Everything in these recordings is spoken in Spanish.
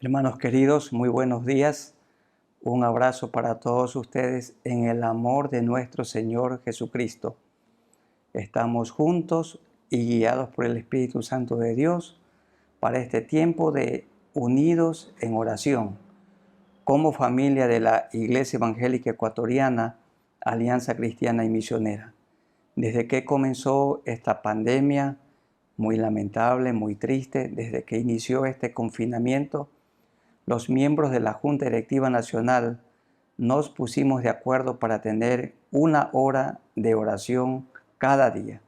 Hermanos queridos, muy buenos días. Un abrazo para todos ustedes en el amor de nuestro Señor Jesucristo. Estamos juntos y guiados por el Espíritu Santo de Dios para este tiempo de unidos en oración como familia de la Iglesia Evangélica Ecuatoriana, Alianza Cristiana y Misionera. Desde que comenzó esta pandemia, muy lamentable, muy triste, desde que inició este confinamiento, los miembros de la Junta Directiva Nacional nos pusimos de acuerdo para tener una hora de oración cada día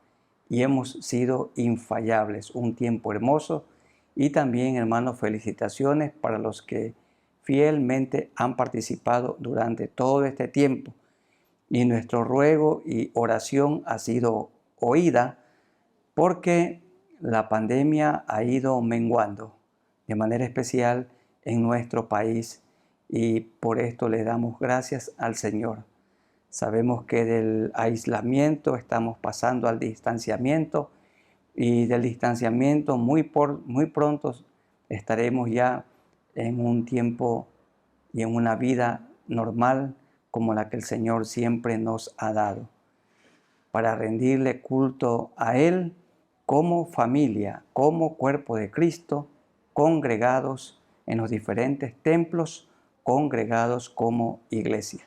y hemos sido infallables, un tiempo hermoso. Y también, hermanos, felicitaciones para los que fielmente han participado durante todo este tiempo. Y nuestro ruego y oración ha sido oída porque la pandemia ha ido menguando de manera especial en nuestro país y por esto le damos gracias al Señor. Sabemos que del aislamiento estamos pasando al distanciamiento y del distanciamiento muy pronto estaremos ya en un tiempo y en una vida normal como la que el Señor siempre nos ha dado, para rendirle culto a Él como familia, como cuerpo de Cristo, congregados en los diferentes templos, congregados como iglesia.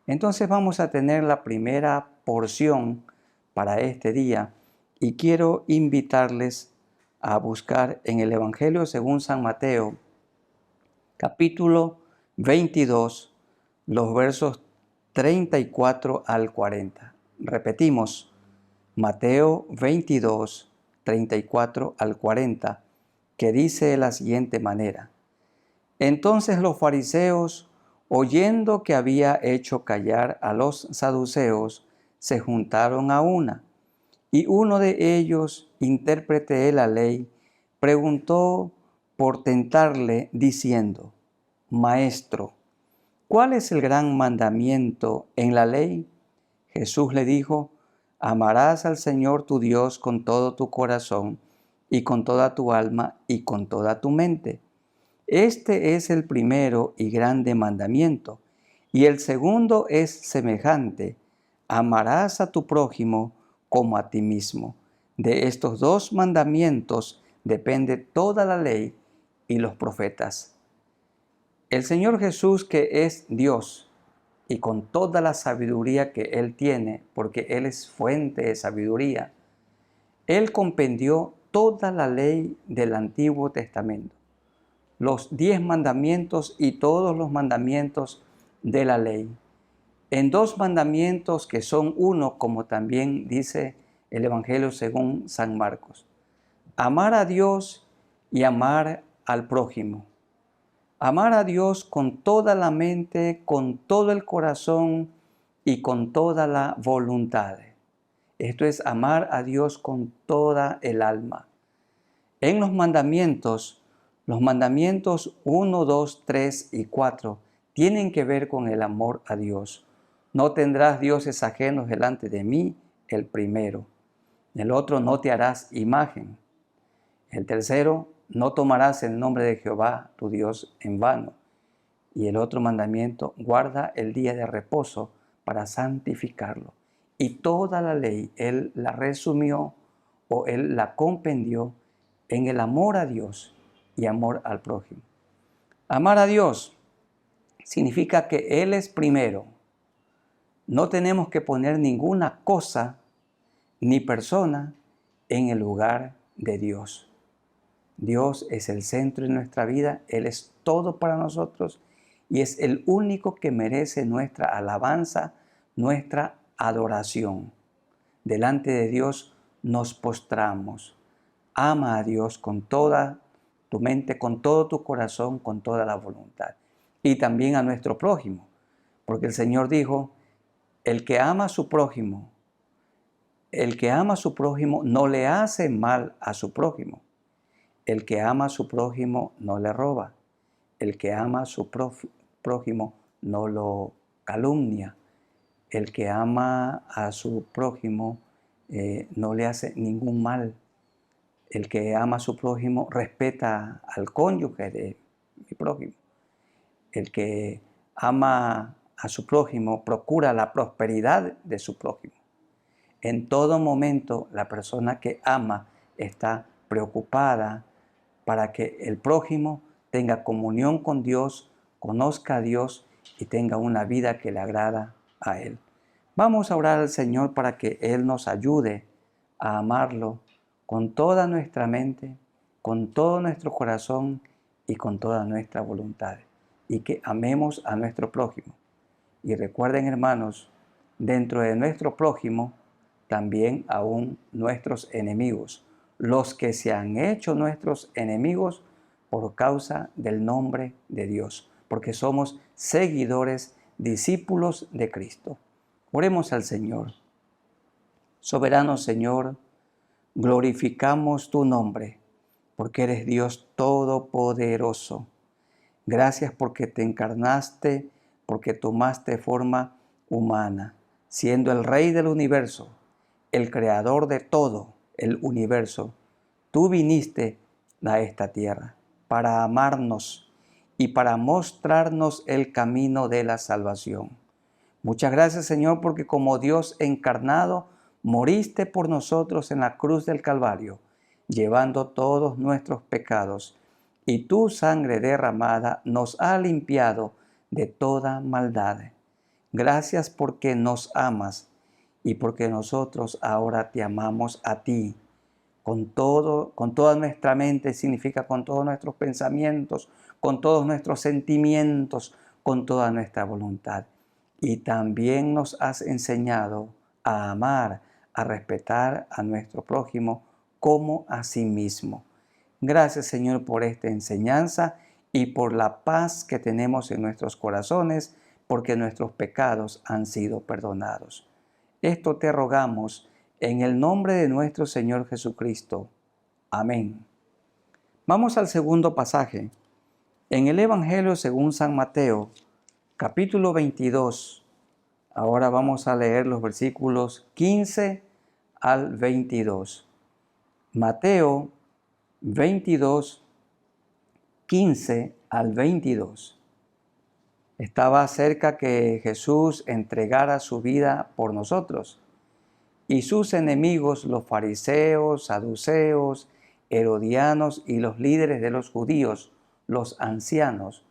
Entonces vamos a tener la primera porción para este día y quiero invitarles a buscar en el Evangelio según San Mateo, capítulo 22, los versos 34 al 40. Repetimos, Mateo 22, 34 al 40, que dice de la siguiente manera: Entonces los fariseos, oyendo que había hecho callar a los saduceos, se juntaron a una, y uno de ellos, intérprete de la ley, preguntó por tentarle, diciendo: Maestro, ¿cuál es el gran mandamiento en la ley? Jesús le dijo: Amarás al Señor tu Dios con todo tu corazón y con toda tu alma y con toda tu mente. Este es el primero y grande mandamiento. Y el segundo es semejante: amarás a tu prójimo como a ti mismo. De estos dos mandamientos depende toda la ley y los profetas. El Señor Jesús, que es Dios, y con toda la sabiduría que Él tiene, porque Él es fuente de sabiduría, Él compendió toda la ley del Antiguo Testamento, los 10 mandamientos y todos los mandamientos de la ley, en dos mandamientos que son uno, como también dice el Evangelio según San Marcos: amar a Dios y amar al prójimo. Amar a Dios con toda la mente, con todo el corazón y con toda la voluntad. Esto es amar a Dios con toda el alma. En los mandamientos 1, 2, 3 y 4 tienen que ver con el amor a Dios. No tendrás dioses ajenos delante de mí, el primero. El otro, no te harás imagen. El tercero, no tomarás el nombre de Jehová tu Dios en vano. Y el otro mandamiento, guarda el día de reposo para santificarlo. Y toda la ley Él la resumió o Él la compendió en el amor a Dios y amor al prójimo. Amar a Dios significa que Él es primero. No tenemos que poner ninguna cosa ni persona en el lugar de Dios. Dios es el centro de nuestra vida, Él es todo para nosotros y es el único que merece nuestra alabanza, nuestra adoración. Delante de Dios nos postramos. Ama a Dios con toda tu mente, con todo tu corazón, con toda la voluntad. Y también a nuestro prójimo, porque el Señor dijo: el que ama a su prójimo, no le hace mal a su prójimo. El que ama a su prójimo no le roba. El que ama a su prójimo no lo calumnia. El que ama a su prójimo no le hace ningún mal. El que ama a su prójimo respeta al cónyuge de prójimo. El que ama a su prójimo procura la prosperidad de su prójimo. En todo momento, la persona que ama está preocupada para que el prójimo tenga comunión con Dios, conozca a Dios y tenga una vida que le agrada a Él. Vamos a orar al Señor para que Él nos ayude a amarlo con toda nuestra mente, con todo nuestro corazón y con toda nuestra voluntad. Y que amemos a nuestro prójimo. Y recuerden, hermanos, dentro de nuestro prójimo, también aún nuestros enemigos, los que se han hecho nuestros enemigos por causa del nombre de Dios, porque somos seguidores, discípulos de Cristo. Oremos al Señor. Soberano Señor, glorificamos tu nombre, porque eres Dios todopoderoso. Gracias porque te encarnaste, porque tomaste forma humana, siendo el Rey del universo, el creador de todo el universo. Tú viniste a esta tierra para amarnos y para mostrarnos el camino de la salvación. Muchas gracias, Señor, porque como Dios encarnado, moriste por nosotros en la cruz del Calvario, llevando todos nuestros pecados, y tu sangre derramada nos ha limpiado de toda maldad. Gracias porque nos amas y porque nosotros ahora te amamos a ti. Con toda nuestra mente, significa con todos nuestros pensamientos, con todos nuestros sentimientos, con toda nuestra voluntad. Y también nos has enseñado a amar, a respetar a nuestro prójimo como a sí mismo. Gracias, Señor, por esta enseñanza y por la paz que tenemos en nuestros corazones, porque nuestros pecados han sido perdonados. Esto te rogamos en el nombre de nuestro Señor Jesucristo. Amén. Vamos al segundo pasaje. En el Evangelio según San Mateo, capítulo 22. Ahora vamos a leer los versículos 15 al 22. Mateo 22, 15 al 22. Estaba cerca que Jesús entregara su vida por nosotros. Y sus enemigos, los fariseos, saduceos, herodianos y los líderes de los judíos, los ancianos,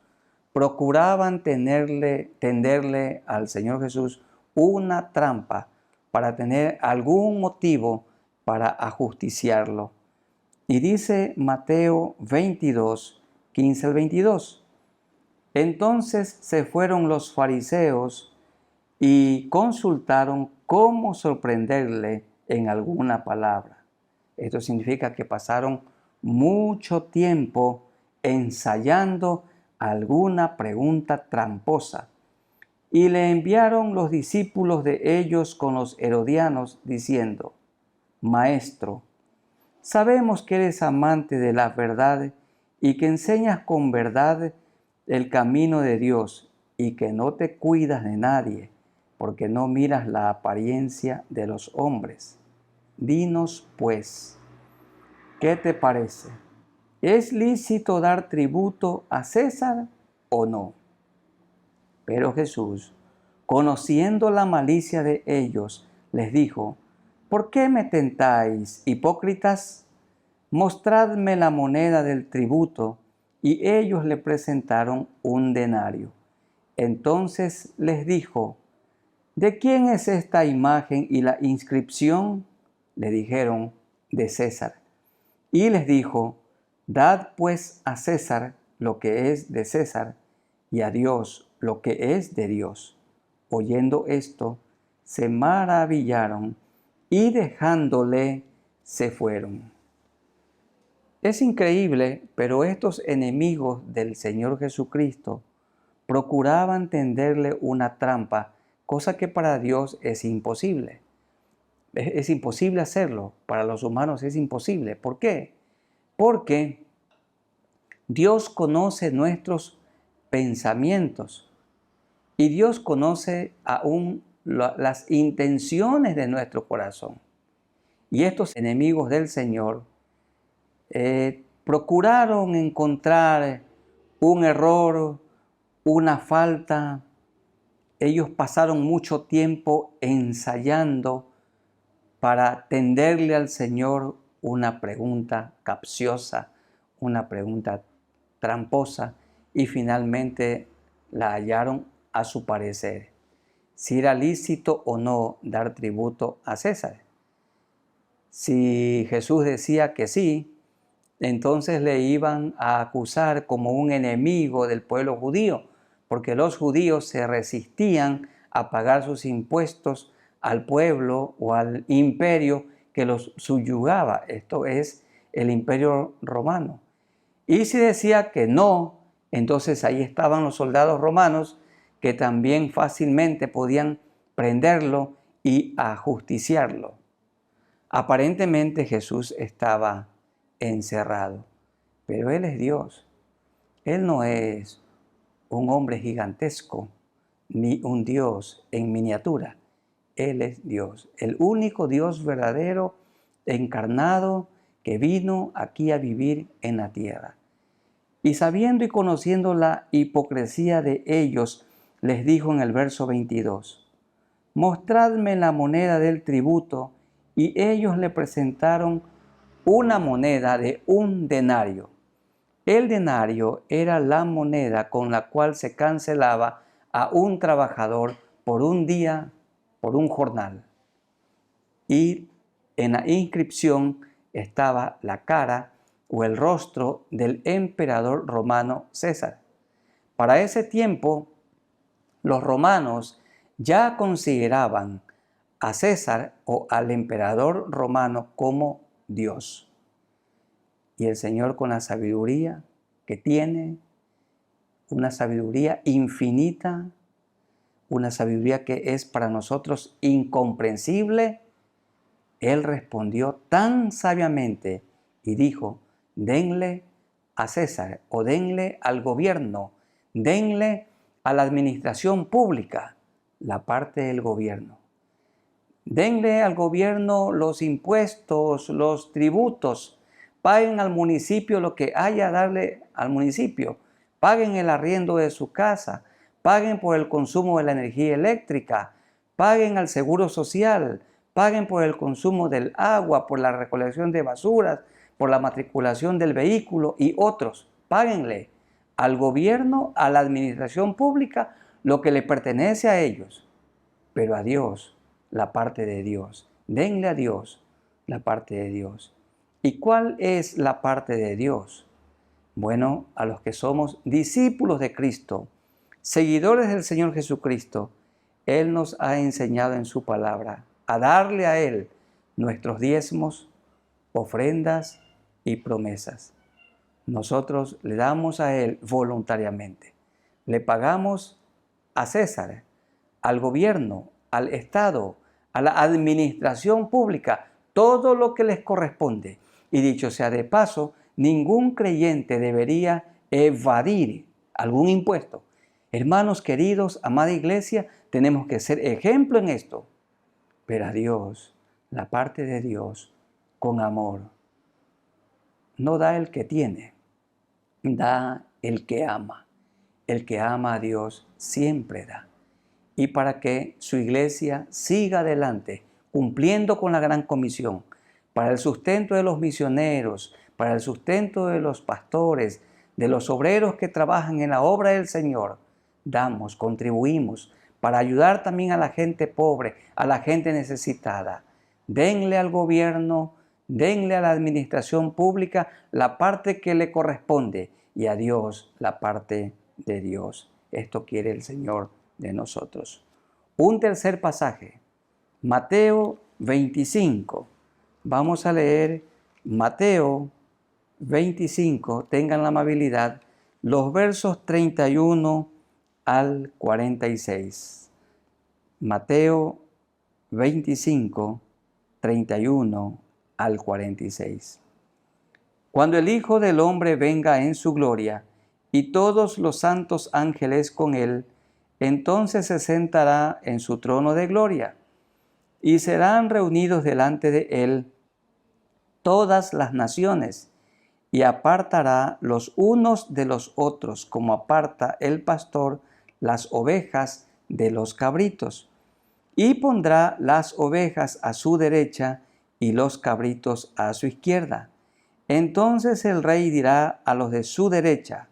procuraban tenderle al Señor Jesús una trampa para tener algún motivo para ajusticiarlo. Y dice Mateo 22, 15 al 22. Entonces se fueron los fariseos y consultaron cómo sorprenderle en alguna palabra. Esto significa que pasaron mucho tiempo ensayando alguna pregunta tramposa. Y le enviaron los discípulos de ellos con los herodianos diciendo: Maestro, sabemos que eres amante de la verdad y que enseñas con verdad el camino de Dios y que no te cuidas de nadie, porque no miras la apariencia de los hombres. Dinos, pues, ¿qué te parece? ¿Es lícito dar tributo a César o no? Pero Jesús, conociendo la malicia de ellos, les dijo: ¿Por qué me tentáis, hipócritas? Mostradme la moneda del tributo. Y ellos le presentaron un denario. Entonces les dijo: ¿De quién es esta imagen y la inscripción? Le dijeron: de César. Y les dijo: Dad pues a César lo que es de César, y a Dios lo que es de Dios. Oyendo esto, se maravillaron y dejándole se fueron. Es increíble, pero estos enemigos del Señor Jesucristo procuraban tenderle una trampa, cosa que para Dios es imposible. Es imposible hacerlo, para los humanos es imposible. ¿Por qué? Porque Dios conoce nuestros pensamientos y Dios conoce aún las intenciones de nuestro corazón. Y estos enemigos del Señor procuraron encontrar un error, una falta. Ellos pasaron mucho tiempo ensayando para tenderle al Señor una pregunta capciosa, una pregunta tramposa, y finalmente la hallaron a su parecer, si era lícito o no dar tributo a César. Si Jesús decía que sí, entonces le iban a acusar como un enemigo del pueblo judío, porque los judíos se resistían a pagar sus impuestos al pueblo o al imperio que los subyugaba, esto es el imperio romano. Y si decía que no, entonces ahí estaban los soldados romanos que también fácilmente podían prenderlo y ajusticiarlo. Aparentemente Jesús estaba encerrado, pero Él es Dios. Él no es un hombre gigantesco ni un Dios en miniatura. Él es Dios, el único Dios verdadero, encarnado, que vino aquí a vivir en la tierra. Y sabiendo y conociendo la hipocresía de ellos, les dijo en el verso 22, mostradme la moneda del tributo, y ellos le presentaron una moneda de 1 denario. El denario era la moneda con la cual se cancelaba a un trabajador por un día, por un jornal. Y en la inscripción estaba la cara o el rostro del emperador romano César. Para ese tiempo, los romanos ya consideraban a César o al emperador romano como Dios. Y el Señor, con la sabiduría que tiene, una sabiduría infinita, una sabiduría que es para nosotros incomprensible, Él respondió tan sabiamente y dijo, denle a César o denle al gobierno, denle a la administración pública la parte del gobierno. Denle al gobierno los impuestos, los tributos, paguen al municipio lo que haya darle al municipio, paguen el arriendo de su casa, paguen por el consumo de la energía eléctrica, paguen al seguro social, paguen por el consumo del agua, por la recolección de basuras, por la matriculación del vehículo y otros. Páguenle al gobierno, a la administración pública, lo que le pertenece a ellos, pero a Dios la parte de Dios. Denle a Dios la parte de Dios. ¿Y cuál es la parte de Dios? Bueno, a los que somos discípulos de Cristo, seguidores del Señor Jesucristo, Él nos ha enseñado en su palabra a darle a Él nuestros diezmos, ofrendas y promesas. Nosotros le damos a Él voluntariamente. Le pagamos a César, al gobierno, al Estado, a la administración pública, todo lo que les corresponde. Y dicho sea de paso, ningún creyente debería evadir algún impuesto. Hermanos queridos, amada iglesia, tenemos que ser ejemplo en esto. Pero a Dios, la parte de Dios, con amor. No da el que tiene, da el que ama. El que ama a Dios siempre da. Y para que su iglesia siga adelante, cumpliendo con la gran comisión, para el sustento de los misioneros, para el sustento de los pastores, de los obreros que trabajan en la obra del Señor, damos, contribuimos, para ayudar también a la gente pobre, a la gente necesitada. Denle al gobierno, denle a la administración pública la parte que le corresponde y a Dios la parte de Dios. Esto quiere el Señor de nosotros. Un tercer pasaje, Mateo 25. Vamos a leer Mateo 25, tengan la amabilidad, los versos 31 al 46. Mateo 25, 31 al 46. Cuando el Hijo del Hombre venga en su gloria y todos los santos ángeles con él, entonces se sentará en su trono de gloria y serán reunidos delante de él todas las naciones, y apartará los unos de los otros, como aparta el pastor las ovejas de los cabritos. Y pondrá las ovejas a su derecha y los cabritos a su izquierda. Entonces el rey dirá a los de su derecha: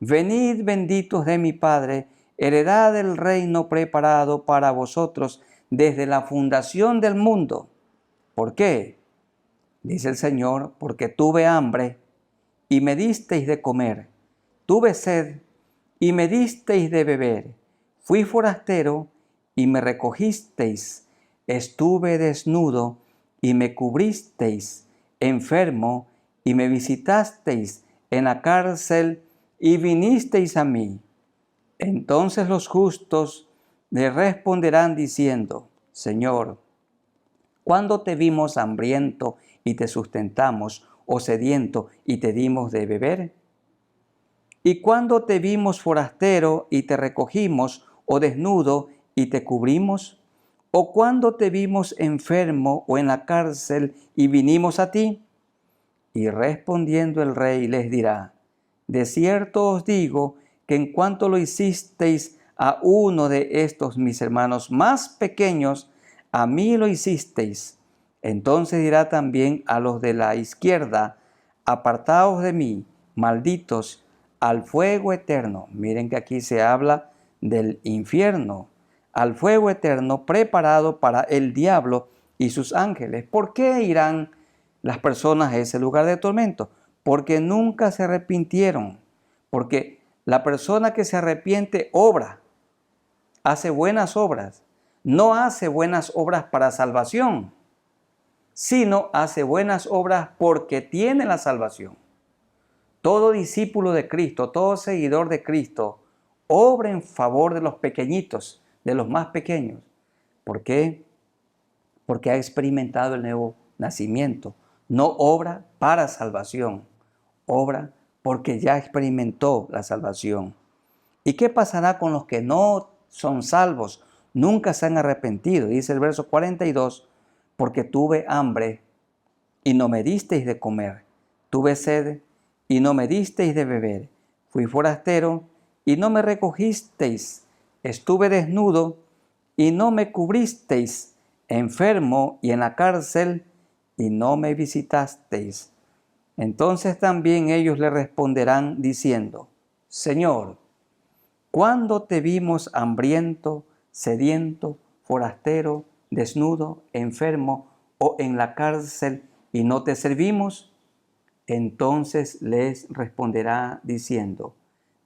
venid, benditos de mi Padre, heredad del reino preparado para vosotros desde la fundación del mundo. ¿Por qué? Dice el Señor: porque tuve hambre y me disteis de comer, tuve sed y me disteis de beber, fui forastero y me recogisteis, estuve desnudo y me cubristeis, enfermo y me visitasteis, en la cárcel y vinisteis a mí. Entonces los justos le responderán diciendo: Señor, ¿cuándo te vimos hambriento y te sustentamos, o sediento y te dimos de beber? ¿Y cuándo te vimos forastero y te recogimos, o desnudo y te cubrimos? ¿O cuándo te vimos enfermo o en la cárcel y vinimos a ti? Y respondiendo el rey les dirá: de cierto os digo que en cuanto lo hicisteis a uno de estos mis hermanos más pequeños, a mí lo hicisteis. Entonces dirá también a los de la izquierda: apartaos de mí, malditos, al fuego eterno. Miren que aquí se habla del infierno, al fuego eterno preparado para el diablo y sus ángeles. ¿Por qué irán las personas a ese lugar de tormento? Porque nunca se arrepintieron. Porque la persona que se arrepiente obra, hace buenas obras. No hace buenas obras para salvación, sino hace buenas obras porque tiene la salvación. Todo discípulo de Cristo, todo seguidor de Cristo, obra en favor de los pequeñitos, de los más pequeños. ¿Por qué? Porque ha experimentado el nuevo nacimiento. No obra para salvación, obra porque ya experimentó la salvación. ¿Y qué pasará con los que no son salvos? Nunca se han arrepentido. Dice el verso 42, porque tuve hambre y no me disteis de comer, tuve sed y no me disteis de beber, fui forastero y no me recogisteis, estuve desnudo y no me cubristeis, enfermo y en la cárcel y no me visitasteis. Entonces también ellos le responderán diciendo: Señor, ¿cuándo te vimos hambriento, sediento, forastero, desnudo, enfermo o en la cárcel y no te servimos? Entonces les responderá diciendo: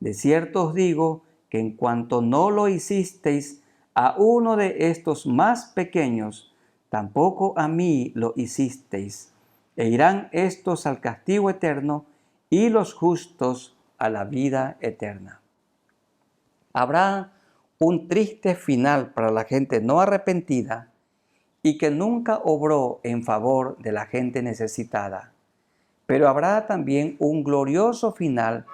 de cierto os digo que en cuanto no lo hicisteis a uno de estos más pequeños, tampoco a mí lo hicisteis. E irán estos al castigo eterno y los justos a la vida eterna. Habrá un triste final para la gente no arrepentida y que nunca obró en favor de la gente necesitada. Pero habrá también un glorioso final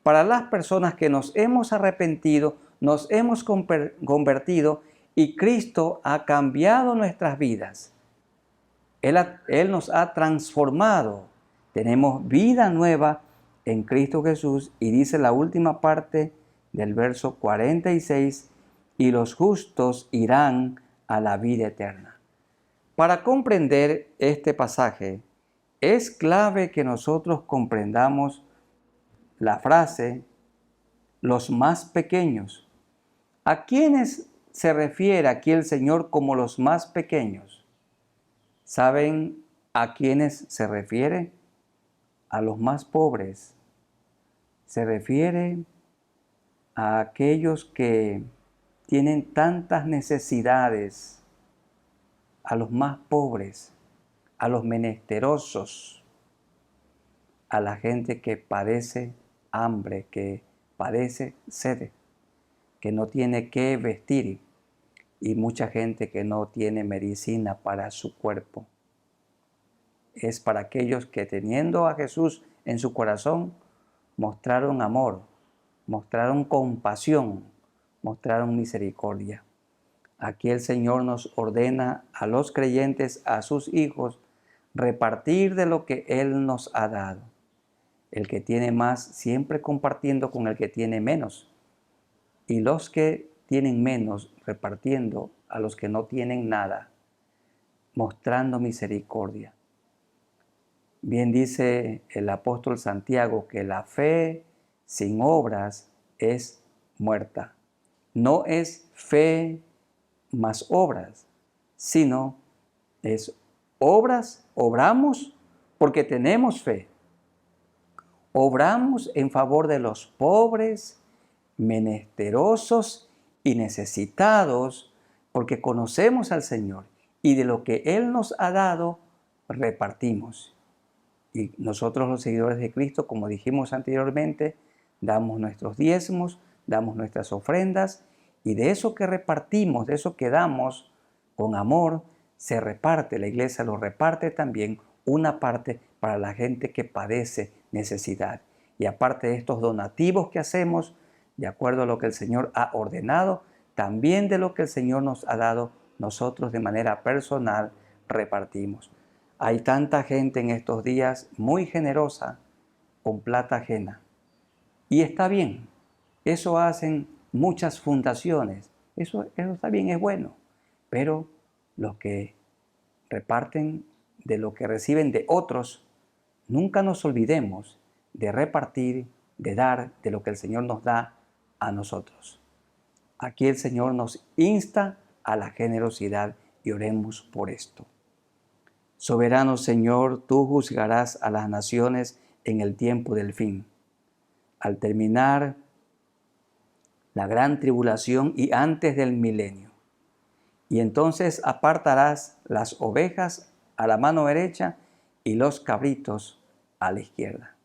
para las personas que nos hemos arrepentido, nos hemos convertido y Cristo ha cambiado nuestras vidas. Él nos ha transformado. Tenemos vida nueva en Cristo Jesús, y dice la última parte del verso 46, y los justos irán a la vida eterna. Para comprender este pasaje, es clave que nosotros comprendamos la frase los más pequeños. ¿A quiénes se refiere aquí el Señor como los más pequeños? ¿Saben a quiénes se refiere? A los más pobres. Se refiere a aquellos que tienen tantas necesidades, a los más pobres, a los menesterosos, a la gente que padece hambre, que padece sed, que no tiene qué vestir, y mucha gente que no tiene medicina para su cuerpo. Es para aquellos que, teniendo a Jesús en su corazón, mostraron amor, mostraron compasión, mostraron misericordia. Aquí el Señor nos ordena a los creyentes, a sus hijos, repartir de lo que Él nos ha dado. El que tiene más siempre compartiendo con el que tiene menos. Y los que tienen menos repartiendo a los que no tienen nada, mostrando misericordia. Bien dice el apóstol Santiago que la fe sin obras es muerta. No es fe más obras, sino es obras, obramos porque tenemos fe. Obramos en favor de los pobres, menesterosos y necesitados, porque conocemos al Señor y de lo que Él nos ha dado, repartimos. Y nosotros los seguidores de Cristo, como dijimos anteriormente, damos nuestros diezmos, damos nuestras ofrendas, y de eso que repartimos, de eso que damos con amor, se reparte, la iglesia lo reparte también una parte para la gente que padece necesidad. Y aparte de estos donativos que hacemos, de acuerdo a lo que el Señor ha ordenado, también de lo que el Señor nos ha dado, nosotros de manera personal repartimos. Hay tanta gente en estos días muy generosa con plata ajena. Y está bien, eso hacen muchas fundaciones, eso está bien, es bueno. Pero los que reparten de lo que reciben de otros, nunca nos olvidemos de repartir, de dar de lo que el Señor nos da a nosotros. Aquí el Señor nos insta a la generosidad y oremos por esto. Soberano Señor, tú juzgarás a las naciones en el tiempo del fin. Al terminar la gran tribulación y antes del milenio. Y entonces apartarás las ovejas a la mano derecha y los cabritos a la izquierda.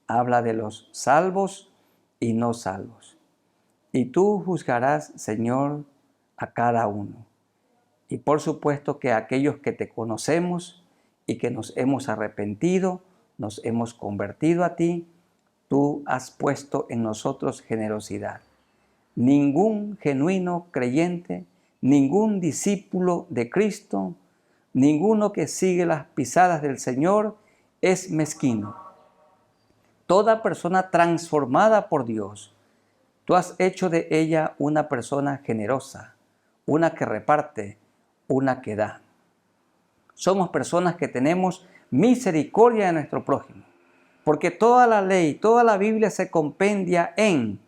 Habla de los salvos y no salvos. Y tú juzgarás, Señor, a cada uno. Y por supuesto que aquellos que te conocemos y que nos hemos arrepentido, nos hemos convertido a ti, tú has puesto en nosotros generosidad. Ningún genuino creyente, ningún discípulo de Cristo, ninguno que sigue las pisadas del Señor es mezquino. Toda persona transformada por Dios, tú has hecho de ella una persona generosa, una que reparte, una que da. Somos personas que tenemos misericordia de nuestro prójimo, porque toda la ley, toda la Biblia se compendia en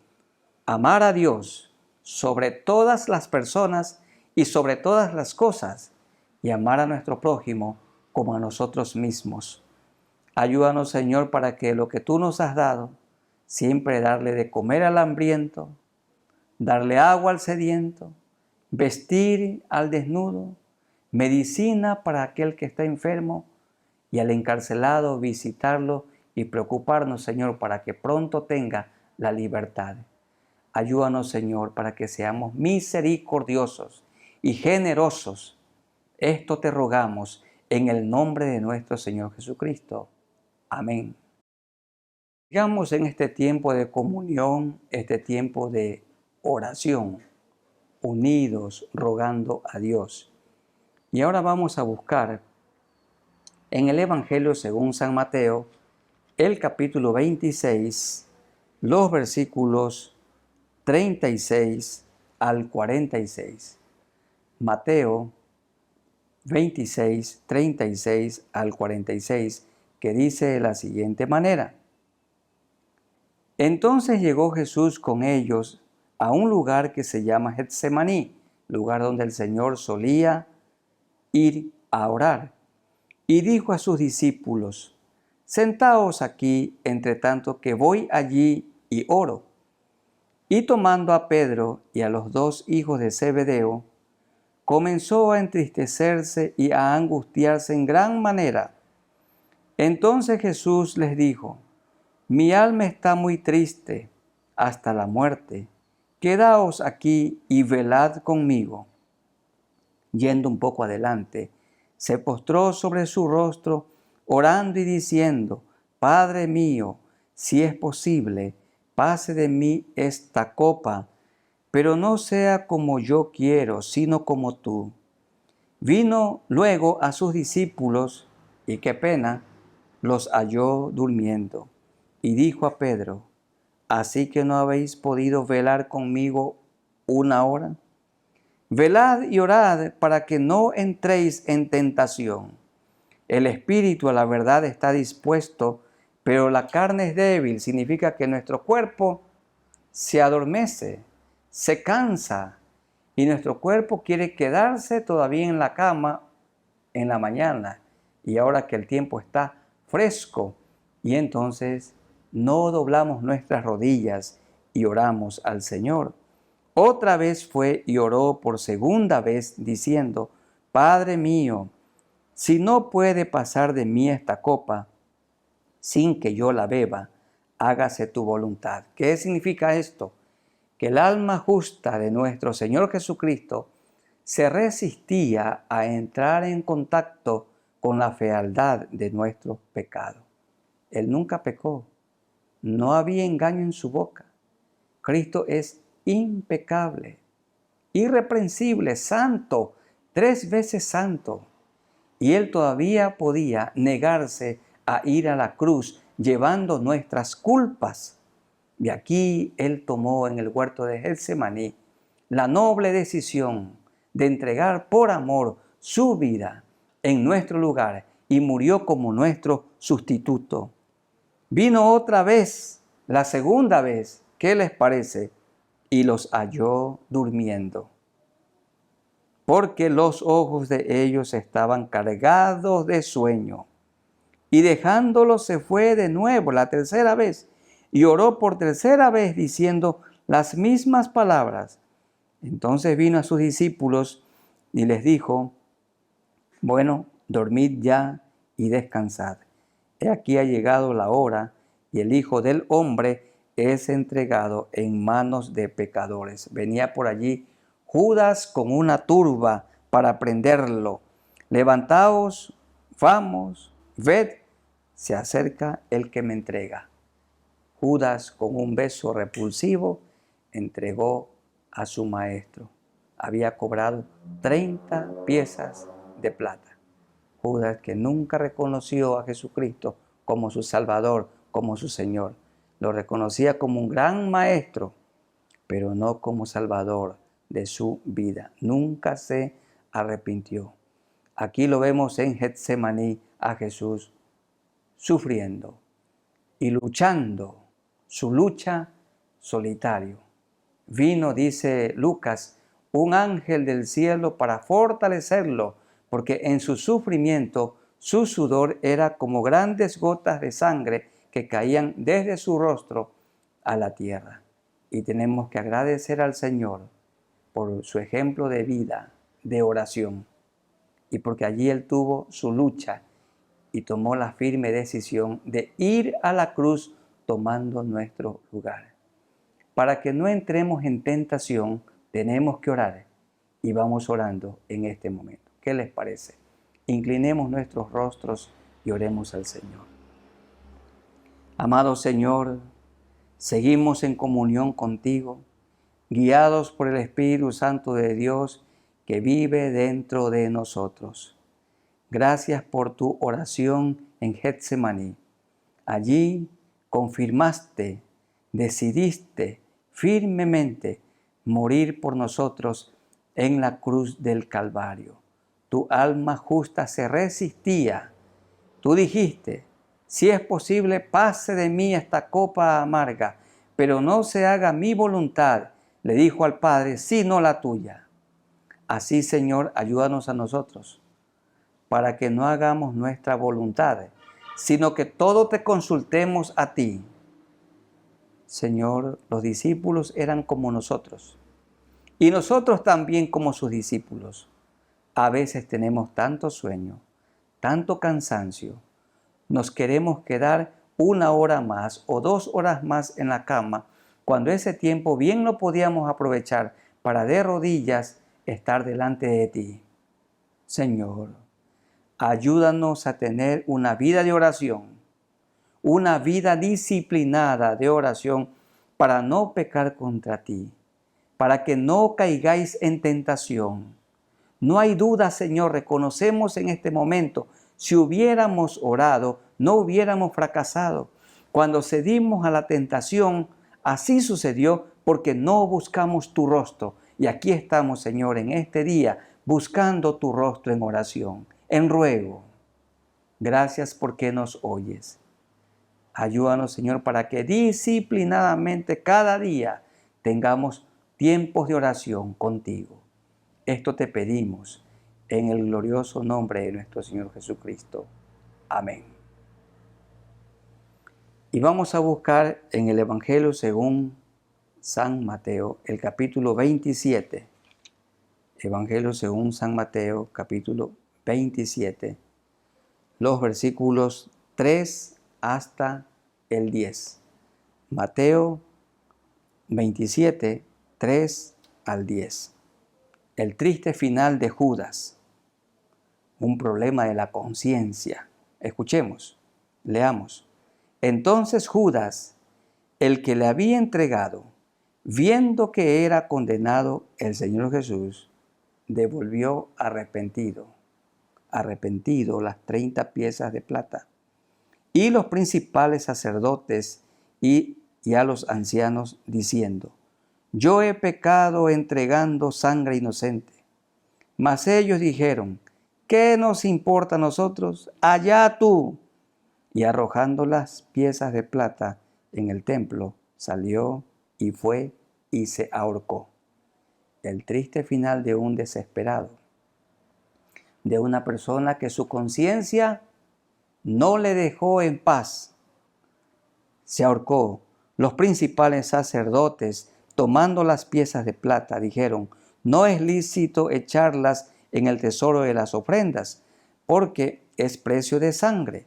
amar a Dios sobre todas las personas y sobre todas las cosas, y amar a nuestro prójimo como a nosotros mismos. Ayúdanos, Señor, para que lo que tú nos has dado, siempre darle de comer al hambriento, darle agua al sediento, vestir al desnudo, medicina para aquel que está enfermo, y al encarcelado visitarlo y preocuparnos, Señor, para que pronto tenga la libertad. Ayúdanos, Señor, para que seamos misericordiosos y generosos. Esto te rogamos en el nombre de nuestro Señor Jesucristo. Amén. Sigamos en este tiempo de comunión, este tiempo de oración, unidos, rogando a Dios. Y ahora vamos a buscar en el Evangelio según San Mateo, el capítulo 26, los versículos 36 al 46. Mateo 26, 36 al 46, que dice de la siguiente manera. Entonces llegó Jesús con ellos a un lugar que se llama Getsemaní, lugar donde el Señor solía ir a orar, y dijo a sus discípulos, sentaos aquí, entre tanto que voy allí y oro. Y tomando a Pedro y a los dos hijos de Zebedeo, comenzó a entristecerse y a angustiarse en gran manera. Entonces Jesús les dijo, mi alma está muy triste hasta la muerte. Quedaos aquí y velad conmigo. Yendo un poco adelante, se postró sobre su rostro, orando y diciendo, Padre mío, si es posible, pase de mí esta copa, pero no sea como yo quiero, sino como tú. Vino luego a sus discípulos, y qué pena, los halló durmiendo. y dijo a Pedro: ¿así que no habéis podido velar conmigo una hora? Velad y orad para que no entréis en tentación. El espíritu a la verdad está dispuesto, pero la carne es débil. Significa que nuestro cuerpo se adormece, se cansa, y nuestro cuerpo quiere quedarse todavía en la cama en la mañana, y ahora que el tiempo está fresco, y entonces no doblamos nuestras rodillas y oramos al Señor. Otra vez fue y oró por segunda vez, diciendo: Padre mío, si no puede pasar de mí esta copa sin que yo la beba, hágase tu voluntad. ¿Qué significa esto? Que el alma justa de nuestro Señor Jesucristo se resistía a entrar en contacto con la fealdad de nuestro pecado. Él nunca pecó, no había engaño en su boca. Cristo es impecable, irreprensible, santo, 3 veces santo. Y Él todavía podía negarse a ir a la cruz llevando nuestras culpas. Y aquí Él tomó en el huerto de Getsemaní la noble decisión de entregar por amor su vida en nuestro lugar y murió como nuestro sustituto. Vino otra vez, la segunda vez, ¿qué les parece? Y los halló durmiendo, porque los ojos de ellos estaban cargados de sueño. Y dejándolos se fue de nuevo la tercera vez y oró por tercera vez diciendo las mismas palabras. Entonces vino a sus discípulos y les dijo: bueno, dormid ya y descansad. He aquí ha llegado la hora y el Hijo del Hombre es entregado en manos de pecadores. Venía por allí Judas con una turba para prenderlo. Levantaos, vamos, ved, se acerca el que me entrega. Judas, con un beso repulsivo, entregó a su maestro. Había cobrado 30 piezas de plata. Judas, que nunca reconoció a Jesucristo como su Salvador, como su Señor. Lo reconocía como un gran maestro, pero no como Salvador de su vida. Nunca se arrepintió. Aquí lo vemos en Getsemaní a Jesús sufriendo y luchando su lucha solitario. Vino, dice Lucas, un ángel del cielo para fortalecerlo, porque en su sufrimiento su sudor era como grandes gotas de sangre que caían desde su rostro a la tierra. Y tenemos que agradecer al Señor por su ejemplo de vida, de oración, y porque allí Él tuvo su lucha y tomó la firme decisión de ir a la cruz tomando nuestro lugar. Para que no entremos en tentación, tenemos que orar y vamos orando en este momento. ¿Qué les parece? Inclinemos nuestros rostros y oremos al Señor. Amado Señor, seguimos en comunión contigo, guiados por el Espíritu Santo de Dios que vive dentro de nosotros. Gracias por tu oración en Getsemaní. Allí confirmaste, decidiste firmemente morir por nosotros en la cruz del Calvario. Tu alma justa se resistía. Tú dijiste: si es posible, pase de mí esta copa amarga, pero no se haga mi voluntad, le dijo al Padre, sino la tuya. Así, Señor, ayúdanos a nosotros, para que no hagamos nuestra voluntad, sino que todo te consultemos a ti. Señor, los discípulos eran como nosotros, y nosotros también como sus discípulos. A veces tenemos tanto sueño, tanto cansancio, nos queremos quedar 1 hora más o 2 horas más en la cama, cuando ese tiempo bien lo podíamos aprovechar para de rodillas estar delante de ti. Señor, ayúdanos a tener una vida de oración, una vida disciplinada de oración para no pecar contra ti, para que no caigáis en tentación. No hay duda, Señor, reconocemos en este momento, si hubiéramos orado, no hubiéramos fracasado, Cuando cedimos a la tentación, así sucedió porque no buscamos tu rostro. Y aquí estamos, Señor, en este día, buscando tu rostro en oración, en ruego. Gracias porque nos oyes. Ayúdanos, Señor, para que disciplinadamente cada día tengamos tiempos de oración contigo. Esto te pedimos en el glorioso nombre de nuestro Señor Jesucristo. Amén. Y vamos a buscar en el Evangelio según San Mateo, el capítulo 27. Evangelio según San Mateo, capítulo 27, los versículos 3 hasta el 10. Mateo 27, 3 al 10. El triste final de Judas, un problema de la conciencia. Escuchemos, leamos. Entonces Judas, el que le había entregado, viendo que era condenado el Señor Jesús, devolvió arrepentido las 30 piezas de plata. Y los principales sacerdotes y a los ancianos diciendo, yo he pecado entregando sangre inocente. Mas ellos dijeron, ¿qué nos importa a nosotros? Allá tú. Y arrojando las piezas de plata en el templo, salió y fue y se ahorcó. El triste final de un desesperado, de una persona que su conciencia no le dejó en paz. Se ahorcó. Los principales sacerdotes, tomando las piezas de plata, dijeron, no es lícito echarlas en el tesoro de las ofrendas, porque es precio de sangre.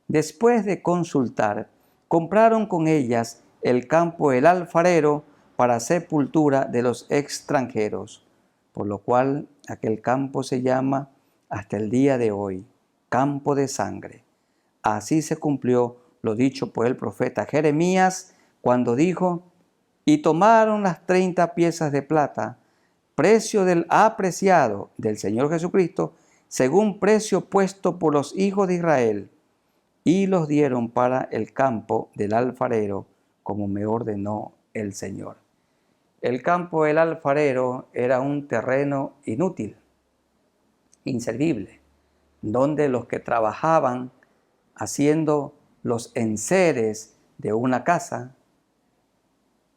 Después de consultar, compraron con ellas el campo del alfarero para sepultura de los extranjeros, por lo cual aquel campo se llama hasta el día de hoy, campo de sangre. Así se cumplió lo dicho por el profeta Jeremías cuando dijo, y tomaron las 30 piezas de plata, precio del apreciado del Señor Jesucristo, según precio puesto por los hijos de Israel, y los dieron para el campo del alfarero, como me ordenó el Señor. El campo del alfarero era un terreno inútil, inservible, donde los que trabajaban haciendo los enseres de una casa,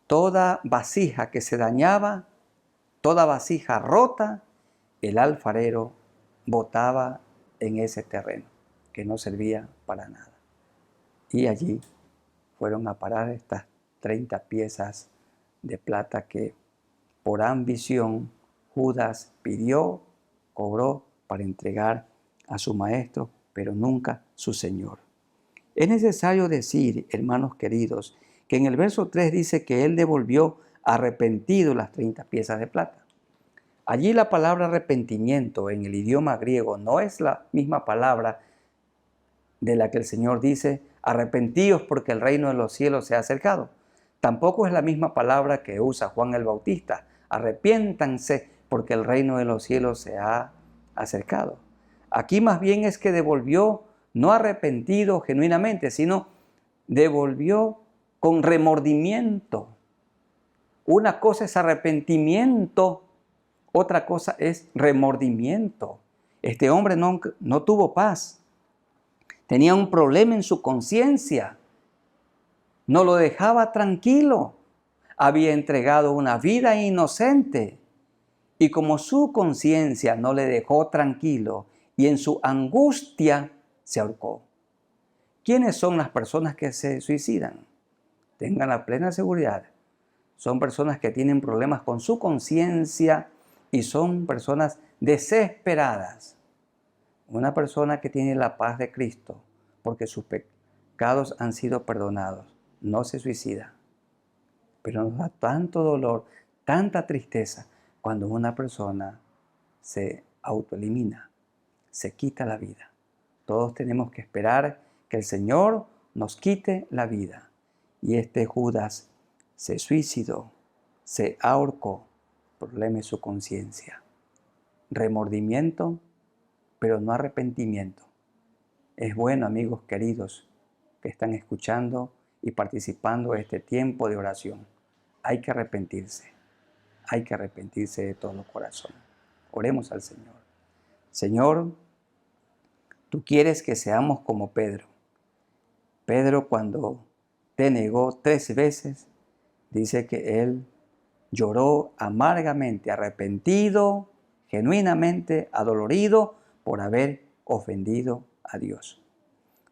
toda vasija que se dañaba, toda vasija rota, el alfarero botaba en ese terreno, que no servía para nada. Y allí fueron a parar estas 30 piezas de plata que por ambición Judas pidió, cobró para entregar a su maestro, pero nunca su Señor. Es necesario decir, hermanos queridos, que en el verso 3 dice que él devolvió arrepentido las 30 piezas de plata. Allí la palabra arrepentimiento en el idioma griego no es la misma palabra de la que el Señor dice, arrepentíos porque el reino de los cielos se ha acercado. Tampoco es la misma palabra que usa Juan el Bautista, arrepiéntanse porque el reino de los cielos se ha acercado. Aquí más bien es que devolvió no arrepentido genuinamente, sino devolvió con remordimiento. Una cosa es arrepentimiento, otra cosa es remordimiento. Este hombre no tuvo paz. Tenía un problema en su conciencia. No lo dejaba tranquilo. Había entregado una vida inocente. Y como su conciencia no le dejó tranquilo y en su angustia se ahorcó. ¿Quiénes son las personas que se suicidan? Tengan la plena seguridad. Son personas que tienen problemas con su conciencia y son personas desesperadas. Una persona que tiene la paz de Cristo porque sus pecados han sido perdonados, no se suicida. Pero nos da tanto dolor, tanta tristeza cuando una persona se autoelimina, se quita la vida. Todos tenemos que esperar que el Señor nos quite la vida. Y este Judas se suicidó, se ahorcó, problema en su conciencia. Remordimiento, pero no arrepentimiento. Es bueno, amigos queridos, que están escuchando y participando de este tiempo de oración. Hay que arrepentirse de todo corazón. Oremos al Señor. Señor, tú quieres que seamos como Pedro. Pedro, cuando te negó 3 veces, dice que él lloró amargamente, arrepentido, genuinamente adolorido por haber ofendido a Dios.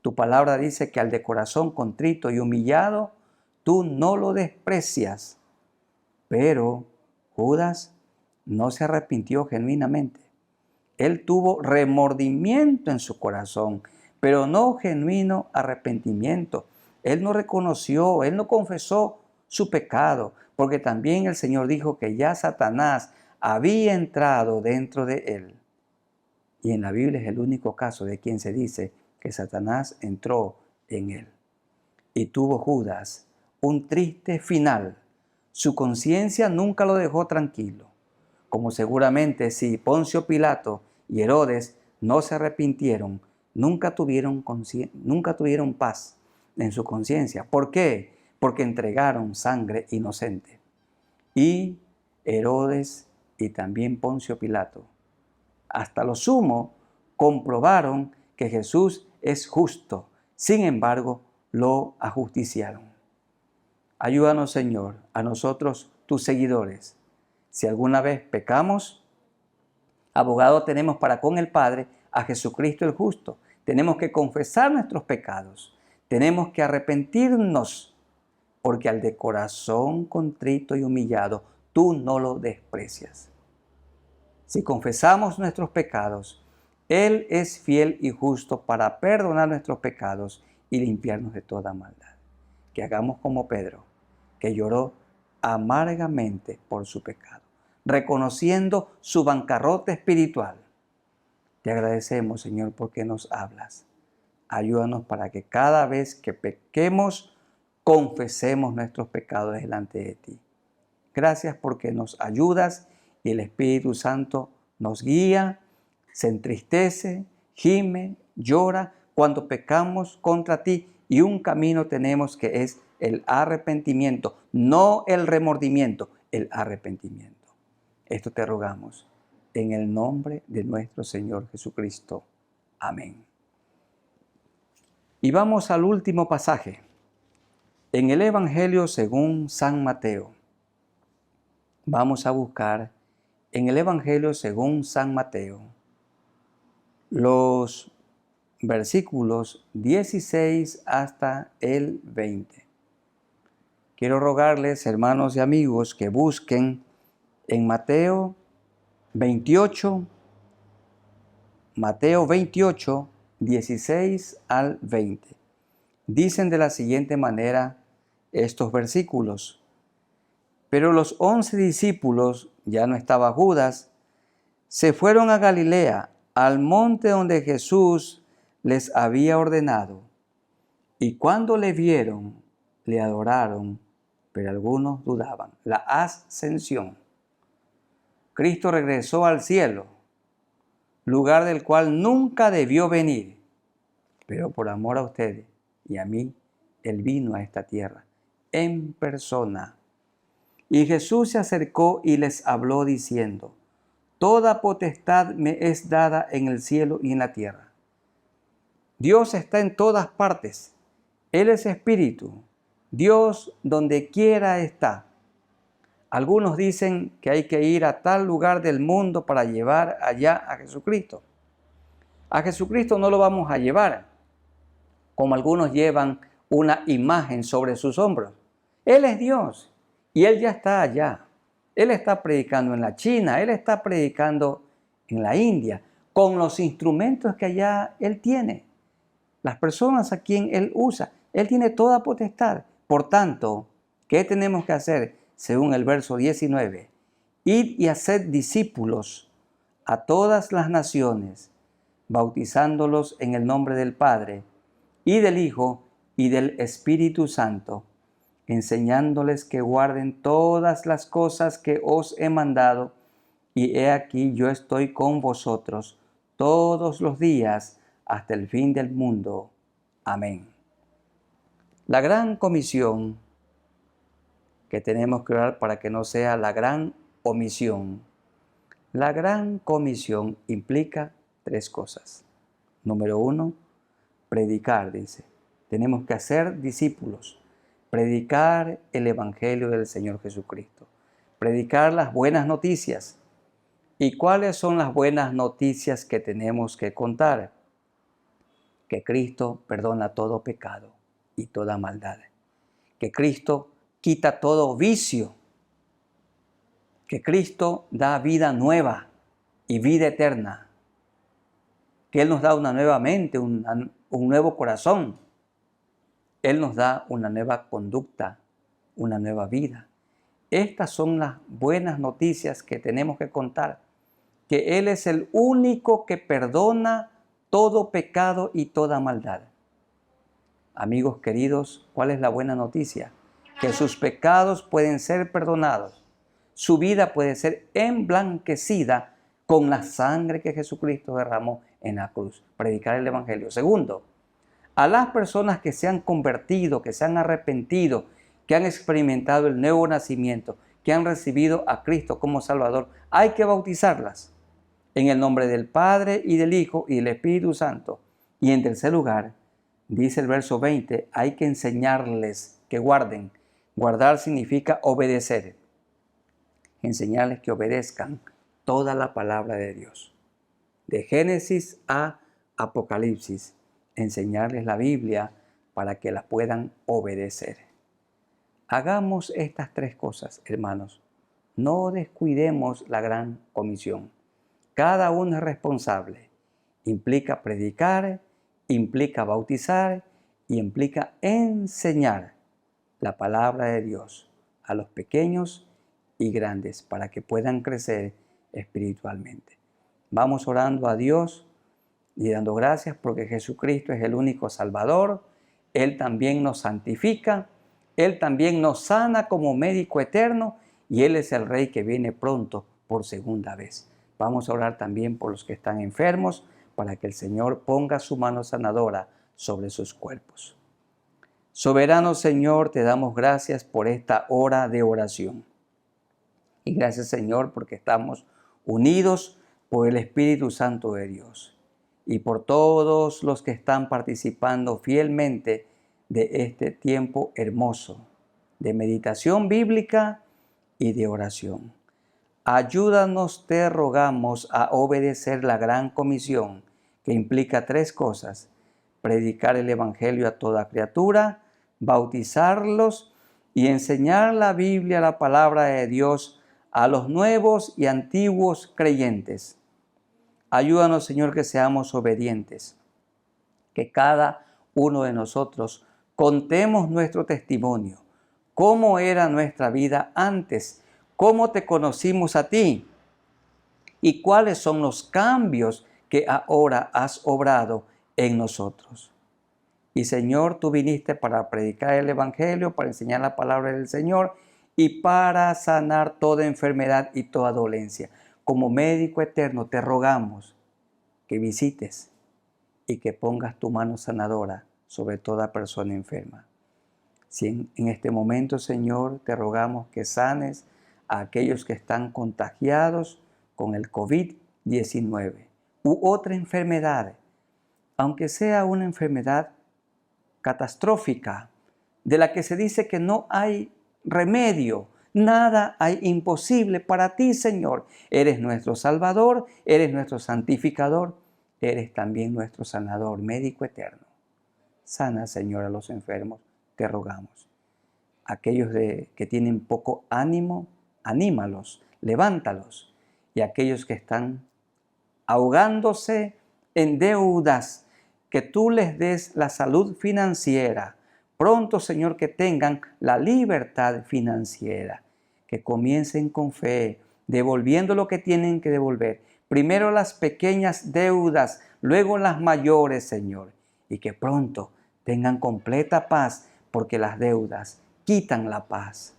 Tu palabra dice que al de corazón contrito y humillado, tú no lo desprecias. Pero Judas no se arrepintió genuinamente. Él tuvo remordimiento en su corazón, pero no genuino arrepentimiento. Él no reconoció, él no confesó su pecado, porque también el Señor dijo que ya Satanás había entrado dentro de él. Y en la Biblia es el único caso de quien se dice que Satanás entró en él. Y tuvo Judas un triste final. Su conciencia nunca lo dejó tranquilo, como seguramente si Poncio Pilato y Herodes no se arrepintieron, nunca tuvieron paz en su conciencia. ¿Por qué? Porque entregaron sangre inocente. Y Herodes y también Poncio Pilato, hasta lo sumo, comprobaron que Jesús es justo. Sin embargo, lo ajusticiaron. Ayúdanos, Señor, a nosotros, tus seguidores. Si alguna vez pecamos, abogado tenemos para con el Padre a Jesucristo el justo. Tenemos que confesar nuestros pecados. Tenemos que arrepentirnos, porque al de corazón contrito y humillado, tú no lo desprecias. Si confesamos nuestros pecados, Él es fiel y justo para perdonar nuestros pecados y limpiarnos de toda maldad. Que hagamos como Pedro, que lloró amargamente por su pecado, reconociendo su bancarrota espiritual. Te agradecemos, Señor, porque nos hablas. Ayúdanos para que cada vez que pequemos, confesemos nuestros pecados delante de ti. Gracias porque nos ayudas y el Espíritu Santo nos guía, se entristece, gime, llora cuando pecamos contra ti, y un camino tenemos que es el arrepentimiento, no el remordimiento, el arrepentimiento. Esto te rogamos en el nombre de nuestro Señor Jesucristo. Amén. Y vamos al último pasaje. En el Evangelio según San Mateo. Vamos a buscar en el Evangelio según San Mateo los versículos 16 hasta el 20. Quiero rogarles, hermanos y amigos, que busquen en Mateo 28, 16 al 20. Dicen de la siguiente manera estos versículos. Pero los 11 discípulos, ya no estaba Judas, se fueron a Galilea, al monte donde Jesús les había ordenado. Y cuando le vieron, le adoraron, pero algunos dudaban. La ascensión. Cristo regresó al cielo, lugar del cual nunca debió venir, pero por amor a ustedes y a mí, Él vino a esta tierra en persona. Y Jesús se acercó y les habló diciendo: Toda potestad me es dada en el cielo y en la tierra. Dios está en todas partes. Él es espíritu. Dios donde quiera está. Algunos dicen que hay que ir a tal lugar del mundo para llevar allá a Jesucristo. A Jesucristo no lo vamos a llevar, como algunos llevan una imagen sobre sus hombros. Él es Dios y Él ya está allá. Él está predicando en la China, Él está predicando en la India, con los instrumentos que allá Él tiene, las personas a quien Él usa. Él tiene toda potestad. Por tanto, ¿qué tenemos que hacer? Según el verso 19, id y haced discípulos a todas las naciones, bautizándolos en el nombre del Padre, y del Hijo, y del Espíritu Santo, enseñándoles que guarden todas las cosas que os he mandado, y he aquí yo estoy con vosotros todos los días hasta el fin del mundo. Amén. La gran comisión que tenemos que orar para que no sea la gran omisión. La gran comisión implica tres cosas. Número uno, predicar, dice. Tenemos que hacer discípulos, predicar el Evangelio del Señor Jesucristo, predicar las buenas noticias. ¿Y cuáles son las buenas noticias que tenemos que contar? Que Cristo perdona todo pecado y toda maldad. Que Cristo quita todo vicio. Que Cristo da vida nueva y vida eterna. Que Él nos da una nueva mente, un nuevo corazón. Él nos da una nueva conducta, una nueva vida. Estas son las buenas noticias que tenemos que contar. Que Él es el único que perdona todo pecado y toda maldad. Amigos queridos, ¿cuál es la buena noticia? Que sus pecados pueden ser perdonados. Su vida puede ser emblanquecida con la sangre que Jesucristo derramó en la cruz. Predicar el Evangelio. Segundo, a las personas que se han convertido, que se han arrepentido, que han experimentado el nuevo nacimiento, que han recibido a Cristo como Salvador, hay que bautizarlas en el nombre del Padre y del Hijo y del Espíritu Santo. Y en tercer lugar, dice el verso 20, hay que enseñarles que guarden. Guardar significa obedecer. Enseñarles que obedezcan toda la palabra de Dios. De Génesis a Apocalipsis, enseñarles la Biblia para que la puedan obedecer. Hagamos estas tres cosas, hermanos. No descuidemos la gran comisión. Cada uno es responsable. Implica predicar, implica bautizar y implica enseñar la palabra de Dios a los pequeños y grandes para que puedan crecer espiritualmente. Vamos orando a Dios y dando gracias porque Jesucristo es el único Salvador. Él también nos santifica, Él también nos sana como médico eterno y Él es el Rey que viene pronto por segunda vez. Vamos a orar también por los que están enfermos para que el Señor ponga su mano sanadora sobre sus cuerpos. Soberano Señor, te damos gracias por esta hora de oración. Y gracias Señor porque estamos unidos por el Espíritu Santo de Dios y por todos los que están participando fielmente de este tiempo hermoso de meditación bíblica y de oración. Ayúdanos, te rogamos, a obedecer la gran comisión que implica tres cosas: predicar el Evangelio a toda criatura, bautizarlos y enseñar la Biblia, la palabra de Dios, a los nuevos y antiguos creyentes. Ayúdanos, Señor, que seamos obedientes, que cada uno de nosotros contemos nuestro testimonio, cómo era nuestra vida antes, cómo te conocimos a ti y cuáles son los cambios que ahora has obrado en nosotros. Y Señor, tú viniste para predicar el Evangelio, para enseñar la palabra del Señor y para sanar toda enfermedad y toda dolencia. Como médico eterno te rogamos que visites y que pongas tu mano sanadora sobre toda persona enferma. Si en este momento, Señor, te rogamos que sanes a aquellos que están contagiados con el COVID-19 u otra enfermedad, aunque sea una enfermedad catastrófica, de la que se dice que no hay remedio, nada hay imposible para ti, Señor. Eres nuestro Salvador, eres nuestro santificador, eres también nuestro sanador, médico eterno. Sana, Señor, a los enfermos, te rogamos. Aquellos que tienen poco ánimo, anímalos, levántalos. Y aquellos que están ahogándose en deudas, que tú les des la salud financiera. Pronto, Señor, que tengan la libertad financiera, que comiencen con fe, devolviendo lo que tienen que devolver. Primero las pequeñas deudas, luego las mayores, Señor, y que pronto tengan completa paz, porque las deudas quitan la paz.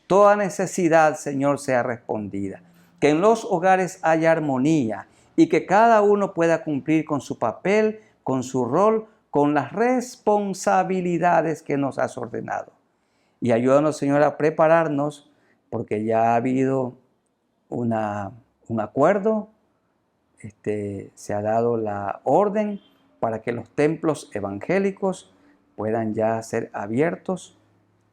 Toda necesidad, Señor, sea respondida. Que en los hogares haya armonía y que cada uno pueda cumplir con su papel, con su rol, con las responsabilidades que nos has ordenado. Y ayúdanos, Señor, a prepararnos, porque ya ha habido un acuerdo, se ha dado la orden para que los templos evangélicos puedan ya ser abiertos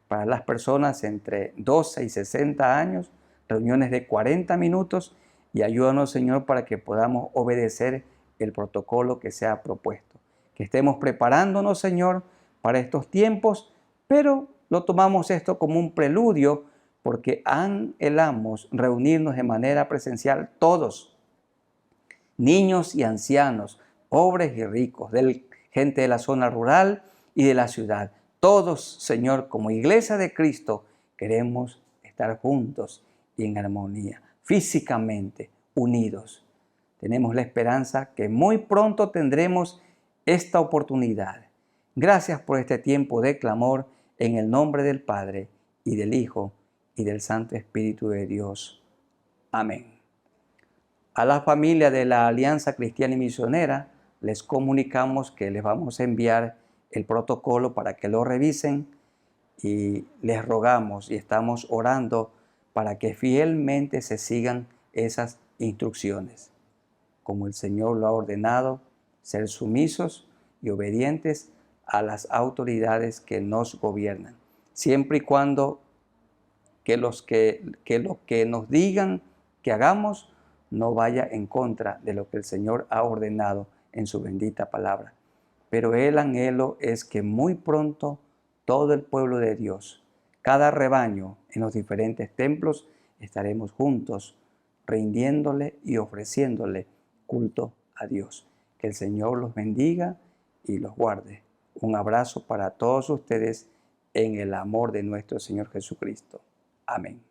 para las personas entre 12 y 60 años, reuniones de 40 minutos, y ayúdanos, Señor, para que podamos obedecer el protocolo que se ha propuesto. Que estemos preparándonos, Señor, para estos tiempos, pero lo tomamos esto como un preludio porque anhelamos reunirnos de manera presencial todos, niños y ancianos, pobres y ricos, gente de la zona rural y de la ciudad. Todos, Señor, como iglesia de Cristo, queremos estar juntos y en armonía, físicamente unidos. Tenemos la esperanza que muy pronto tendremos esta oportunidad. Gracias por este tiempo de clamor en el nombre del Padre y del Hijo y del Santo Espíritu de Dios. Amén. A la familia de la Alianza Cristiana y Misionera les comunicamos que les vamos a enviar el protocolo para que lo revisen y les rogamos y estamos orando para que fielmente se sigan esas instrucciones. Como el Señor lo ha ordenado, ser sumisos y obedientes a las autoridades que nos gobiernan, siempre y cuando lo que nos digan que hagamos no vaya en contra de lo que el Señor ha ordenado en su bendita palabra. Pero el anhelo es que muy pronto todo el pueblo de Dios, cada rebaño en los diferentes templos, estaremos juntos rindiéndole y ofreciéndole culto a Dios. Que el Señor los bendiga y los guarde. Un abrazo para todos ustedes en el amor de nuestro Señor Jesucristo. Amén.